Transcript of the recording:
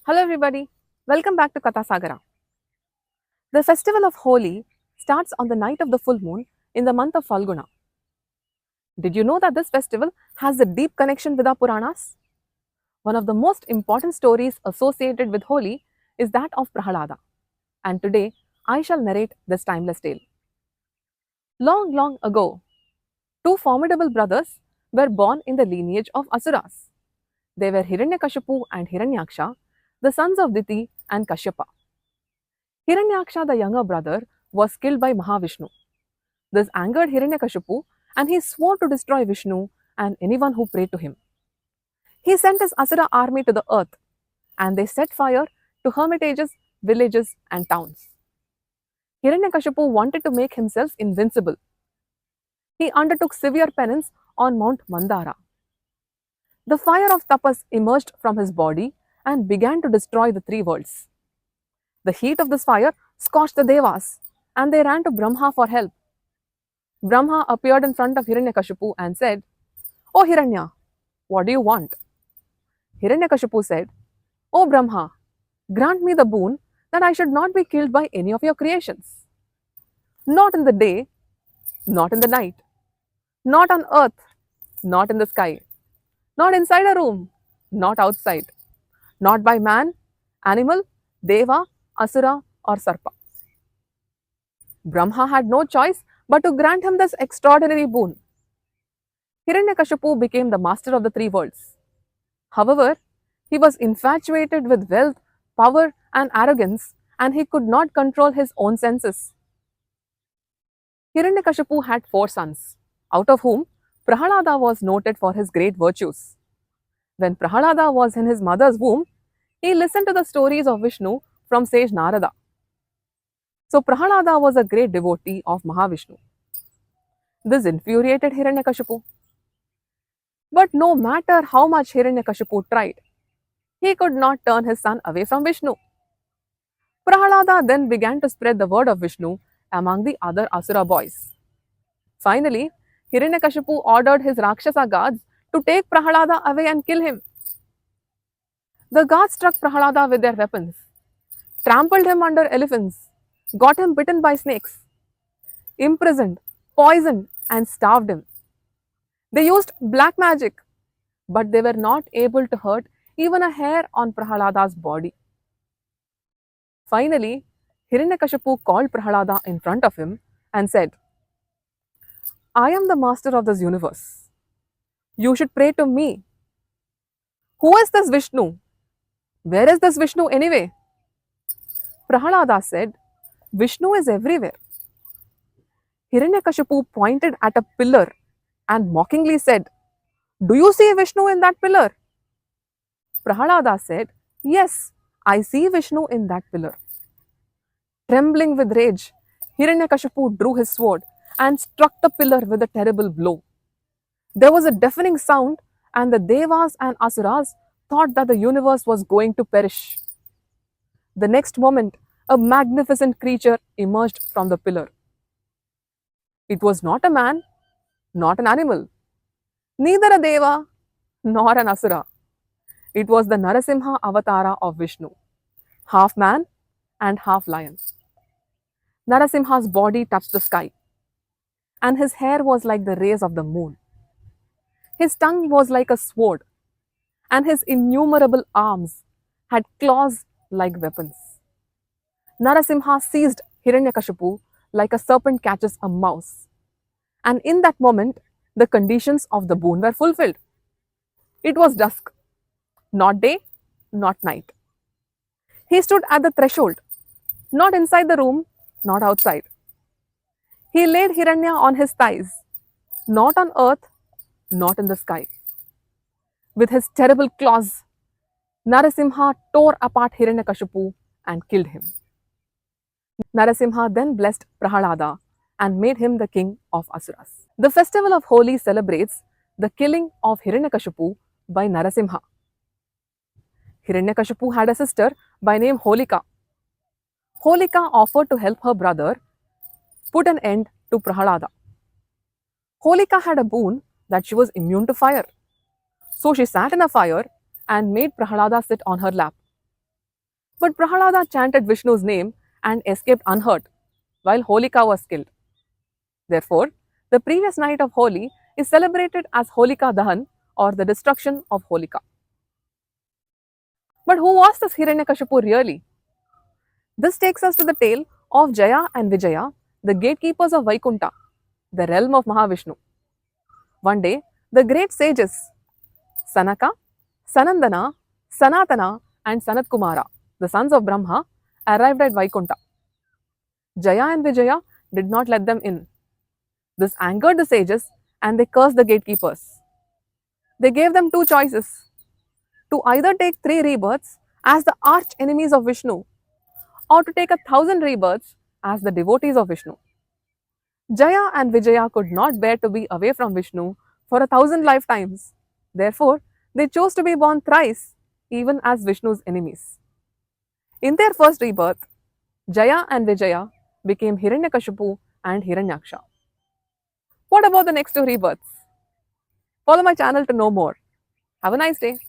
Hello everybody, welcome back to Katha Sagara. The festival of Holi starts on the night of the full moon in the month of Falguna. Did you know that this festival has a deep connection with our Puranas? One of the most important stories associated with Holi is that of Prahalada, and today I shall narrate this timeless tale. Long, long ago, two formidable brothers were born in the lineage of asuras. They were Hiranyakashipu and Hiranyaksha, the sons of Diti and Kashyapa. Hiranyaksha, the younger brother, was killed by Mahavishnu. This angered Hiranyakashipu and he swore to destroy Vishnu and anyone who prayed to him. He sent his Asura army to the earth and they set fire to hermitages, villages, and towns. Hiranyakashipu wanted to make himself invincible. He undertook severe penance on Mount Mandara. The fire of tapas emerged from his body and began to destroy the three worlds. The heat of this fire scorched the Devas and they ran to Brahma for help. Brahma appeared in front of Hiranyakashipu and said, "O Hiranya, what do you want?" Hiranyakashipu said, "O Brahma, grant me the boon that I should not be killed by any of your creations. Not in the day, not in the night, not on earth, not in the sky, not inside a room, not outside, not by man, animal, deva, asura, or sarpa." Brahma had no choice but to grant him this extraordinary boon. Hiranyakashipu became the master of the three worlds. However, he was infatuated with wealth, power, and arrogance, and he could not control his own senses. Hiranyakashipu had four sons, out of whom Prahalada was noted for his great virtues. When Prahalada was in his mother's womb, he listened to the stories of Vishnu from sage Narada. So Prahalada was a great devotee of Mahavishnu. This infuriated Hiranyakashipu. But no matter how much Hiranyakashipu tried, he could not turn his son away from Vishnu. Prahalada then began to spread the word of Vishnu among the other Asura boys. Finally, Hiranyakashipu ordered his Rakshasa guards to take Prahalada away and kill him. The guards struck Prahalada with their weapons, trampled him under elephants, got him bitten by snakes, imprisoned, poisoned, and starved him. They used black magic, but they were not able to hurt even a hair on Prahalada's body. Finally, Hiranyakashipu called Prahalada in front of him and said, "I am the master of this universe. You should pray to me. Who is this Vishnu? Where is this Vishnu anyway?" Prahalada said, "Vishnu is everywhere." Hiranyakashipu pointed at a pillar and mockingly said, "Do you see Vishnu in that pillar?" Prahalada said, "Yes, I see Vishnu in that pillar." Trembling with rage, Hiranyakashipu drew his sword and struck the pillar with a terrible blow. There was a deafening sound, and the Devas and Asuras thought that the universe was going to perish. The next moment, a magnificent creature emerged from the pillar. It was not a man, not an animal, neither a Deva nor an Asura. It was the Narasimha avatara of Vishnu, half man and half lion. Narasimha's body touched the sky, and his hair was like the rays of the moon. His tongue was like a sword, and his innumerable arms had claws like weapons. Narasimha seized Hiranyakashipu like a serpent catches a mouse. And in that moment, the conditions of the boon were fulfilled. It was dusk, not day, not night. He stood at the threshold, not inside the room, not outside. He laid Hiranya on his thighs, not on earth, not in the sky. With his terrible claws, Narasimha tore apart Hiranyakashipu and killed him. Narasimha then blessed Prahalada and made him the king of Asuras. The festival of Holi celebrates the killing of Hiranyakashipu by Narasimha. Hiranyakashipu had a sister by name Holika. Holika offered to help her brother put an end to Prahalada. Holika had a boon that she was immune to fire. So she sat in a fire and made Prahalada sit on her lap. But Prahalada chanted Vishnu's name and escaped unhurt, while Holika was killed. Therefore, the previous night of Holi is celebrated as Holika Dahan or the destruction of Holika. But who was this Hiranyakashipu really? This takes us to the tale of Jaya and Vijaya, the gatekeepers of Vaikunta, the realm of Mahavishnu. One day, the great sages Sanaka, Sanandana, Sanatana, and Sanat Kumara, the sons of Brahma, arrived at Vaikunta. Jaya and Vijaya did not let them in. This angered the sages and they cursed the gatekeepers. They gave them two choices to either take 3 rebirths as the arch enemies of Vishnu or to take 1,000 rebirths as the devotees of Vishnu. Jaya and Vijaya could not bear to be away from Vishnu for 1,000 lifetimes. Therefore, they chose to be born thrice, even as Vishnu's enemies. In their first rebirth, Jaya and Vijaya became Hiranyakashipu and Hiranyaksha. What about the next 2 rebirths? Follow my channel to know more. Have a nice day.